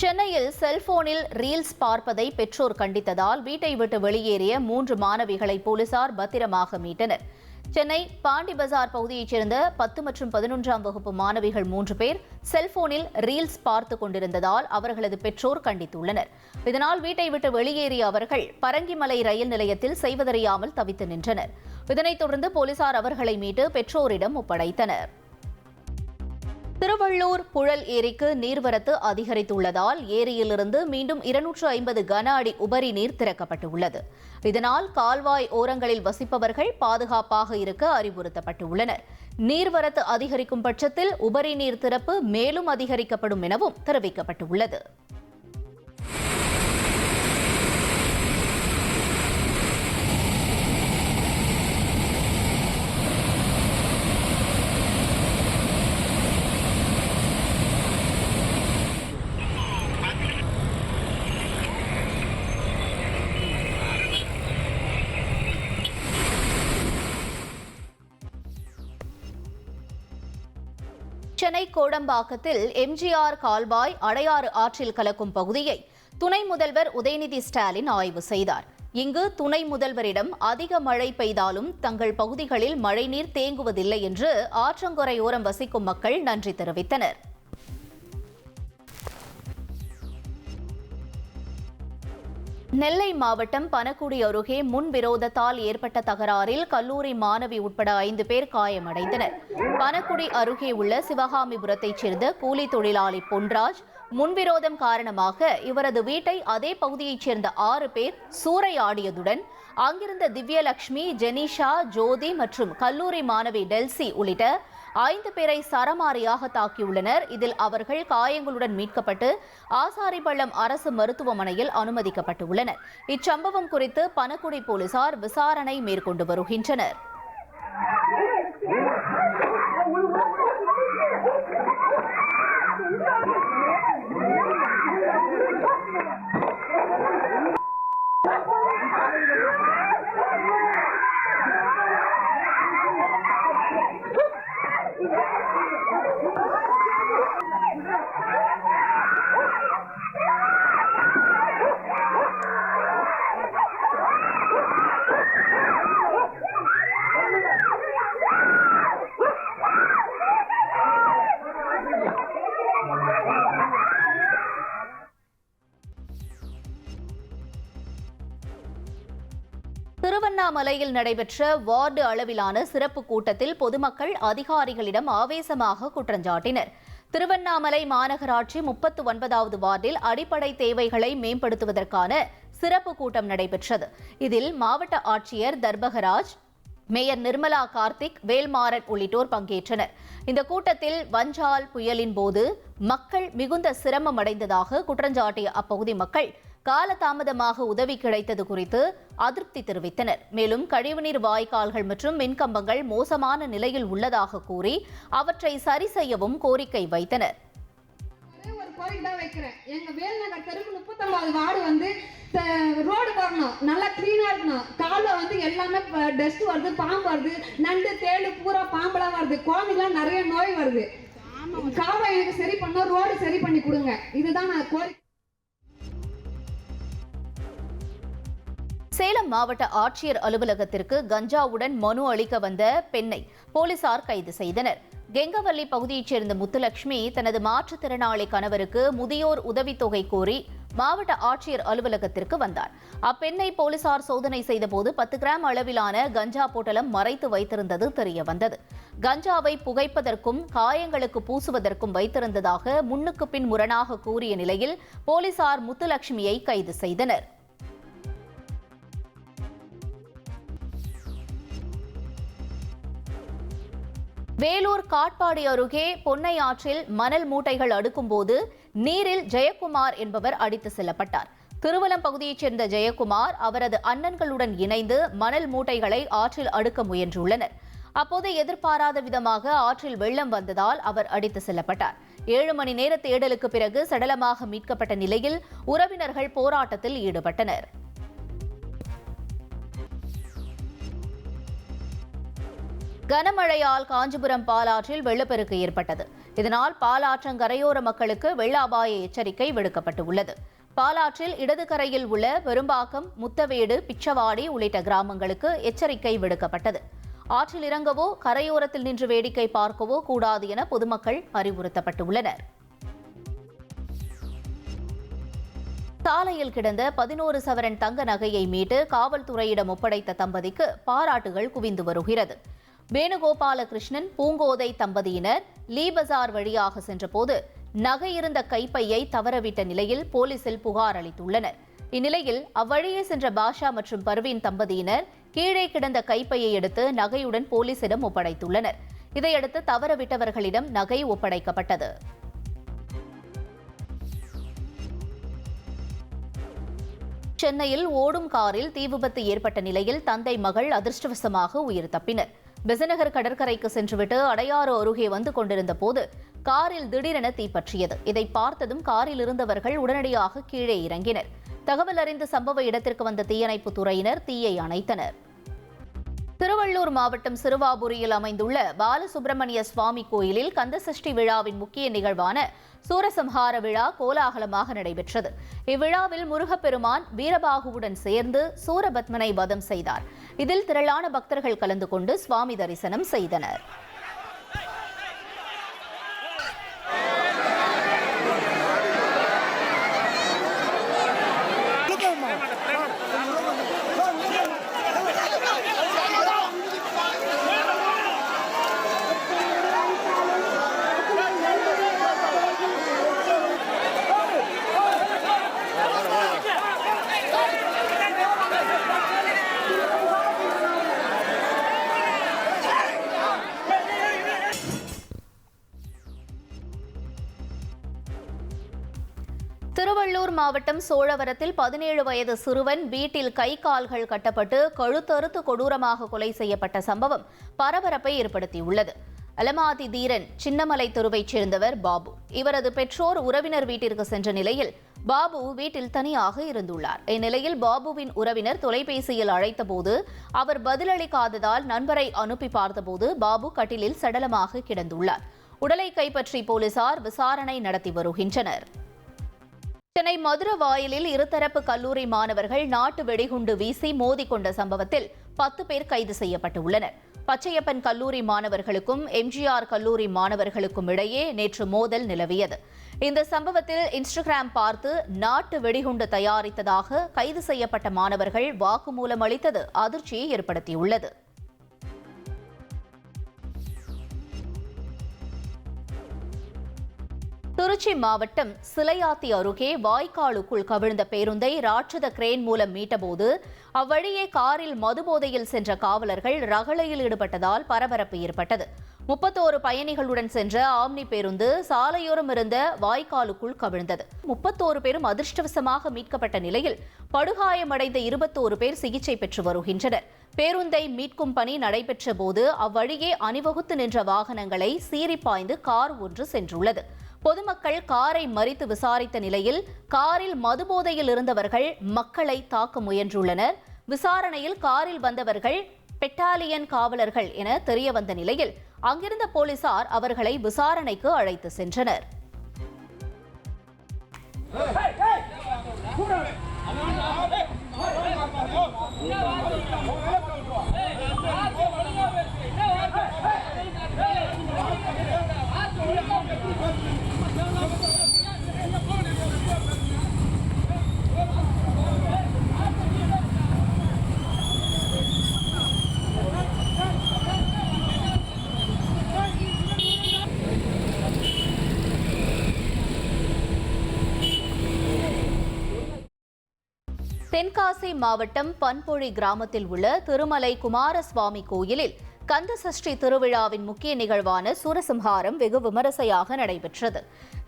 சென்னையில் செல்போனில் ரீல்ஸ் பார்ப்பதை பெற்றோர் கண்டித்ததால் வீட்டை விட்டு வெளியேறிய 3 மாணவிகளை போலீசார் பத்திரமாக மீட்டனர். சென்னை பாண்டி பஜார் பகுதியைச் சேர்ந்த 10 மற்றும் 11ஆம் வகுப்பு மாணவிகள் 3 பேர் செல்போனில் ரீல்ஸ் பார்த்துக் கொண்டிருந்ததால் அவர்களது பெற்றோர் கண்டித்துள்ளனர். இதனால் வீட்டை விட்டு வெளியேறிய அவர்கள் பரங்கிமலை ரயில் நிலையத்தில் செய்வதறியாமல் தவித்து நின்றனர். இதனைத் தொடர்ந்து போலீசார் அவர்களை மீட்டு பெற்றோரிடம் ஒப்படைத்தனர். திருவள்ளூர் புழல் ஏரிக்கு நீர்வரத்து அதிகரித்துள்ளதால் ஏரியிலிருந்து மீண்டும் 250 கன அடி உபரி நீர் திறக்கப்பட்டுள்ளது. இதனால் கால்வாய் ஓரங்களில் வசிப்பவர்கள் பாதுகாப்பாக இருக்க அறிவுறுத்தப்பட்டுள்ளனர். நீர்வரத்து அதிகரிக்கும் பட்சத்தில் உபரி நீர் திறப்பு மேலும் அதிகரிக்கப்படும் எனவும் தெரிவிக்கப்பட்டுள்ளது. சென்னை கோடம்பாக்கத்தில் எம்ஜிஆர் கால்வாய் அடையாறு ஆற்றில் கலக்கும் பகுதியை துணை முதல்வர் உதயநிதி ஸ்டாலின் ஆய்வு செய்தார். இங்கு துணை முதல்வரிடம் அதிக மழை பெய்தாலும் தங்கள் பகுதிகளில் மழைநீர் தேங்குவதில்லை என்று ஆற்றங்கரையோரம் வசிக்கும் மக்கள் நன்றி தெரிவித்தனர். நெல்லை மாவட்டம் பனக்குடி அருகே முன்விரோதத்தால் ஏற்பட்ட தகராறில் கல்லூரி மாணவி உட்பட 5 பேர் காயமடைந்தனர். பனக்குடி அருகே உள்ள சிவகாமிபுரத்தைச் சேர்ந்த கூலி தொழிலாளி பொன்ராஜ் முன்விரோதம் காரணமாக இவரது வீட்டை அதே பகுதியைச் சேர்ந்த 6 பேர் சூறையாடியதுடன் அங்கிருந்த திவ்யலட்சுமி, ஜெனிஷா, ஜோதி மற்றும் கல்லூரி மாணவி டெல்சி உள்ளிட்ட 5 பேரை சரமாரியாக தாக்கியுள்ளனர். இதில் அவர்கள் காயங்களுடன் மீட்கப்பட்டு ஆசாரிப்பள்ளம் அரசு மருத்துவமனையில் அனுமதிக்கப்பட்டுள்ளனர். இச்சம்பவம் குறித்து பனக்குடி போலீசார் விசாரணை மேற்கொண்டு வருகின்றனர். திருவண்ணாமலையில் நடைபெற்ற வார்டு அளவிலான சிறப்பு கூட்டத்தில் பொதுமக்கள் அதிகாரிகளிடம் ஆவேசமாக குற்றஞ்சாட்டினர். திருவண்ணாமலை மாநகராட்சி 39வது வார்டில் அடிப்படை தேவைகளை மேம்படுத்துவதற்கான சிறப்பு கூட்டம் நடைபெற்றது. இதில் மாவட்ட ஆட்சியர் தர்பகராஜ், மேயர் நிர்மலா கார்த்திக், வேல்மாறன் உள்ளிட்டோர் பங்கேற்றனர். இந்த கூட்டத்தில் வஞ்சால் புயலின் போது மக்கள் மிகுந்த சிரமம் அடைந்ததாக குற்றஞ்சாட்டிய அப்பகுதி மக்கள் காலதாமதமாக உதவி கிடைத்தது குறித்து அதிருப்தி தெரிவித்தனர். மேலும் கழிவுநீர் வாய்க்கால்கள் மற்றும் மின்கம்பங்கள் மோசமான நிலையில் உள்ளதாக கூறி அவற்றை சரி செய்யவும் கோரிக்கை வைத்தனர். எங்க வேல்நகர் தெருக்கு 39வது வார்டு ரோடு வரணும், நல்லா கிளீனா இருக்கணும். காலைல எல்லாமே டஸ்ட் வருது, பாம்பு வருது, நண்டு தேளு பூரா பாம்பெல்லாம் வருது, குழந்தைங்களாம் நிறைய நோய் வருது. கால்வாய் எனக்கு சரி பண்ண, ரோடு சரி பண்ணி கொடுங்க. இதுதான் நான் கோரிக்கை. சேலம் மாவட்ட ஆட்சியர் அலுவலகத்திற்கு கஞ்சாவுடன் மனு அளிக்க வந்த பெண்ணை போலீசார் கைது செய்தனர். கெங்கவல்லி பகுதியைச் சேர்ந்த முத்துலட்சுமி தனது மாற்றுத்திறனாளி கணவருக்கு முதியோர் உதவித்தொகை கோரி மாவட்ட ஆட்சியர் அலுவலகத்திற்கு வந்தார். அப்பெண்ணை போலீசார் சோதனை செய்தபோது 10 கிராம் அளவிலான கஞ்சா பொட்டலம் மறைத்து வைத்திருந்தது தெரியவந்தது. கஞ்சாவை புகைப்பதற்கும் காயங்களுக்கு பூசுவதற்கும் வைத்திருந்ததாக முன்னுக்கு பின் முரணாக கூறிய நிலையில் போலீசார் முத்துலட்சுமியை கைது செய்தனர். வேலூர் காட்பாடி அருகே பொன்னை ஆற்றில் மணல் மூட்டைகள் அடுக்கும்போது நீரில் ஜெயக்குமார் என்பவர் அடித்து செல்லப்பட்டார். திருவலம் பகுதியைச் சேர்ந்த ஜெயக்குமார் அவரது அண்ணன்களுடன் இணைந்து மணல் மூட்டைகளை ஆற்றில் அடுக்க முயன்றுள்ளனர். அப்போது எதிர்பாராத விதமாக ஆற்றில் வெள்ளம் வந்ததால் அவர் அடித்து செல்லப்பட்டார். 7 மணி நேர தேடலுக்கு பிறகு சடலமாக மீட்கப்பட்ட நிலையில் உறவினர்கள் போராட்டத்தில் ஈடுபட்டனர். கனமழையால் காஞ்சிபுரம் பாலாற்றில் வெள்ளப்பெருக்கு ஏற்பட்டது. இதனால் பாலாற்றங்கரையோர மக்களுக்கு வெள்ள அபாய எச்சரிக்கை விடுக்கப்பட்டுள்ளது. பாலாற்றில் இடது கரையில் உள்ள பெரும்பாக்கம், முத்தவேடு, பிச்சவாடி உள்ளிட்ட கிராமங்களுக்கு எச்சரிக்கை விடுக்கப்பட்டது. ஆற்றில் இறங்கவோ கரையோரத்தில் நின்று வேடிக்கை பார்க்கவோ கூடாது என பொதுமக்கள் அறிவுறுத்தப்பட்டுள்ளனர். சாலையில் கிடந்த 11 சவரன் தங்க நகையை மீட்டு காவல்துறையிடம் ஒப்படைத்த தம்பதிக்கு பாராட்டுகள் குவிந்து வருகிறது. வேணுகோபாலகிருஷ்ணன், பூங்கோதை தம்பதியினர் லீ பஜார் வழியாக சென்றபோது நகை இருந்த கைப்பையை தவறவிட்ட நிலையில் போலீசில் புகார் அளித்துள்ளனர். இந்நிலையில் அவ்வழியே சென்ற பாஷா மற்றும் பர்வீன் தம்பதியினர் கீழே கிடந்த கைப்பையை எடுத்து நகையுடன் போலீசிடம் ஒப்படைத்துள்ளனர். இதையடுத்து தவறவிட்டவர்களிடம் நகை ஒப்படைக்கப்பட்டது. சென்னையில் ஓடும் காரில் தீ விபத்து ஏற்பட்ட நிலையில் தந்தை மகள் அதிர்ஷ்டவசமாக உயிர் தப்பினர். பெசநகர் கடற்கரைக்கு சென்றுவிட்டு அடையாறு அருகே வந்து கொண்டிருந்த போது காரில் திடீரென தீப்பற்றியது. இதை பார்த்ததும் காரில் இருந்தவர்கள் உடனடியாக கீழே இறங்கினர். தகவல் அறிந்து சம்பவ இடத்திற்கு வந்த தீயணைப்பு துறையினர் தீயை அணைத்தனர். திருவள்ளூர் மாவட்டம் சிறுவாபுரியில் அமைந்துள்ள பாலசுப்பிரமணிய சுவாமி கோயிலில் கந்தசஷ்டி விழாவின் முக்கிய நிகழ்வான சூரசம்ஹார விழா கோலாகலமாக நடைபெற்றது. இவ்விழாவில் முருகப்பெருமான் வீரபாகுவுடன் சேர்ந்து சூரபத்மனை வதம் செய்தார். இதில் திரளான பக்தர்கள் கலந்து கொண்டு சுவாமி தரிசனம் செய்தனர். திருவள்ளூர் மாவட்டம் சோழவரத்தில் 17 வயது சிறுவன் வீட்டில் கை கால்கள் கட்டப்பட்டு கழுத்தறுத்து கொடூரமாக கொலை செய்யப்பட்ட சம்பவம் பரபரப்பை ஏற்படுத்தியுள்ளது. அலமாதி தீரன் சின்னமலை தெருவைச் சேர்ந்தவர் பாபு. இவரது பெற்றோர் உறவினர் வீட்டிற்கு சென்ற நிலையில் பாபு வீட்டில் தனியாக இருந்துள்ளார். இந்நிலையில் பாபுவின் உறவினர் தொலைபேசியில் அழைத்தபோது அவர் பதிலளிக்காததால் நண்பரை அனுப்பி பார்த்தபோது பாபு கட்டிலில் சடலமாக கிடந்துள்ளார். உடலை கைப்பற்றி போலீசார் விசாரணை நடத்தி வருகின்றனர். சென்னை மதுரவாயலில் இருதரப்பு கல்லூரி மாணவர்கள் நாட்டு வெடிகுண்டு வீசி மோதிக்கொண்ட சம்பவத்தில் 10 பேர் கைது செய்யப்பட்டுள்ளனர். பச்சையப்பன் கல்லூரி மாணவர்களுக்கும் எம்ஜிஆர் கல்லூரி மாணவர்களுக்கும் இடையே நேற்று மோதல் நிலவியது. இந்த சம்பவத்தில் இன்ஸ்டாகிராம் பார்த்து நாட்டு வெடிகுண்டு தயாரித்ததாக கைது செய்யப்பட்ட மாணவர்கள் வாக்குமூலம் அளித்தது அதிர்ச்சியை ஏற்படுத்தியுள்ளது. திருச்சி மாவட்டம் சிலையாத்தி அருகே வாய்க்காலுக்குள் கவிழ்ந்த பேருந்தை ராட்சத கிரேன் மூலம் மீட்டபோது அவ்வழியே காரில் மதுபோதையில் சென்ற காவலர்கள் ரகளையில் ஈடுபட்டதால் பரபரப்பு ஏற்பட்டது. 31 பயணிகளுடன் சென்ற ஆம்னி பேருந்து சாலையோரம் இருந்த வாய்க்காலுக்குள் கவிழ்ந்தது. 31 பேரும் அதிர்ஷ்டவசமாக மீட்கப்பட்ட நிலையில் படுகாயமடைந்த 21 பேர் சிகிச்சை பெற்று வருகின்றனர். பேருந்தை மீட்கும் பணி நடைபெற்ற போது அவ்வழியே அணிவகுத்து நின்ற வாகனங்களை சீறி பாய்ந்து கார் ஒன்று சென்றுள்ளது. பொதுமக்கள் காரை மறித்து விசாரித்த நிலையில் காரில் மதுபோதையில் இருந்தவர்கள் மக்களை தாக்க முயன்றுள்ளனர். விசாரணையில் காரில் வந்தவர்கள் பெட்டாலியன் காவலர்கள் என தெரியவந்த நிலையில் அங்கிருந்த போலீசார் அவர்களை விசாரணைக்கு அழைத்து சென்றனர். தென்காசி மாவட்டம் பன்பொழி கிராமத்தில் உள்ள திருமலை குமாரசுவாமி கோயிலில் கந்தசஷ்டி திருவிழாவின் முக்கிய நிகழ்வான சூரசம்ஹாரம் வெகு விமரிசையாக நடைபெற்றது.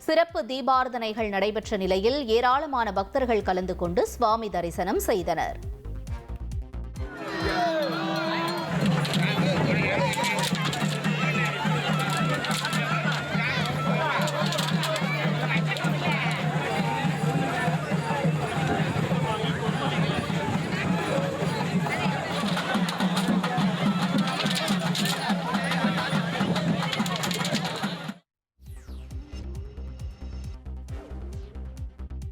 சிறப்பு தீபார்த்தனைகள் நடைபெற்ற நிலையில் ஏராளமான பக்தர்கள் கலந்து கொண்டு சுவாமி தரிசனம் செய்தனர்.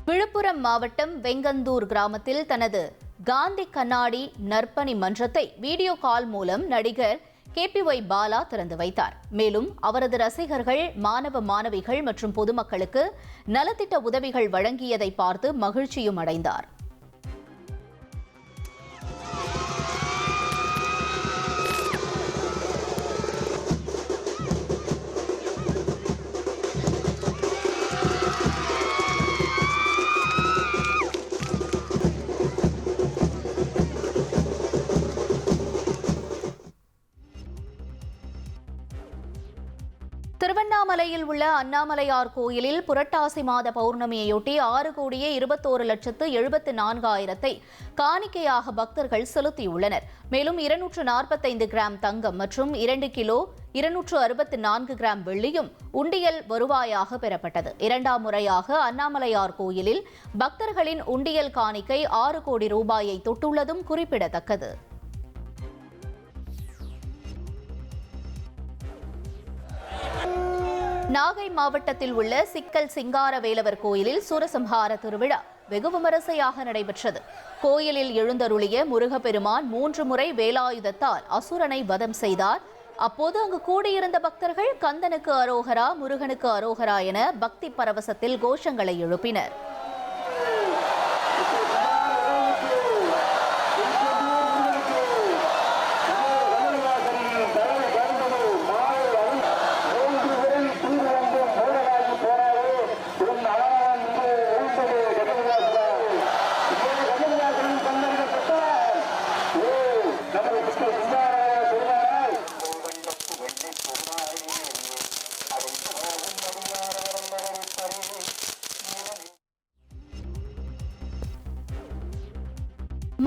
விழுப்புரம் மாவட்டம் வெங்கந்தூர் கிராமத்தில் தனது காந்தி கண்ணாடி நற்பணி மன்றத்தை வீடியோ கால் மூலம் நடிகர் KPY பாலா திறந்து வைத்தார். மேலும் அவரது ரசிகர்கள், மாணவ மாணவிகள் மற்றும் பொதுமக்களுக்கு நலத்திட்ட உதவிகள் வழங்கியதை பார்த்து மகிழ்ச்சியும் அடைந்தார். திருவண்ணாமலையில் உள்ள அண்ணாமலையார் கோயிலில் புரட்டாசி மாத பௌர்ணமியையொட்டி 6,24,74,000 காணிக்கையாக பக்தர்கள் செலுத்தியுள்ளனர். மேலும் 245 கிராம் தங்கம் மற்றும் 2 கிலோ 264 கிராம் வெள்ளியும் உண்டியல் வருவாயாக பெறப்பட்டது. இரண்டாம் முறையாக அண்ணாமலையார் கோயிலில் பக்தர்களின் உண்டியல் காணிக்கை 6 கோடி ரூபாயை தொட்டுள்ளதும் குறிப்பிடத்தக்கது. நாகை மாவட்டத்தில் உள்ள சிக்கல் சிங்காரவேலவர் கோயிலில் சூரசம்ஹார திருவிழா வெகு விமரிசையாக நடைபெற்றது. கோயிலில் எழுந்தருளிய முருகப்பெருமான் 3 முறை வேலாயுதத்தால் அசுரனை வதம் செய்தார். அப்போது அங்கு கூடியிருந்த பக்தர்கள் கந்தனுக்கு அரோகரா, முருகனுக்கு அரோகரா என பக்தி பரவசத்தில் கோஷங்களை எழுப்பினர்.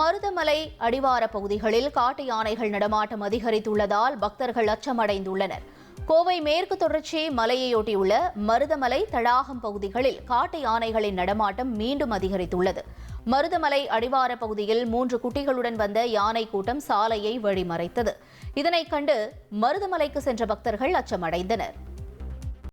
மருதமலை அடிவார பகுதிகளில் காட்டு யானைகள் நடமாட்டம் அதிகரித்துள்ளதால் பக்தர்கள் அச்சமடைந்துள்ளனர். கோவை மேற்கு தொடர்ச்சி மலையையொட்டியுள்ள மருதமலை தடாகம் பகுதிகளில் காட்டு யானைகளின் நடமாட்டம் மீண்டும் அதிகரித்துள்ளது. மருதமலை அடிவார பகுதியில் 3 குட்டிகளுடன் வந்த யானை கூட்டம் சாலையை வழிமறைத்தது. இதனைக் கண்டு மருதமலைக்கு சென்ற பக்தர்கள் அச்சமடைந்தனர்.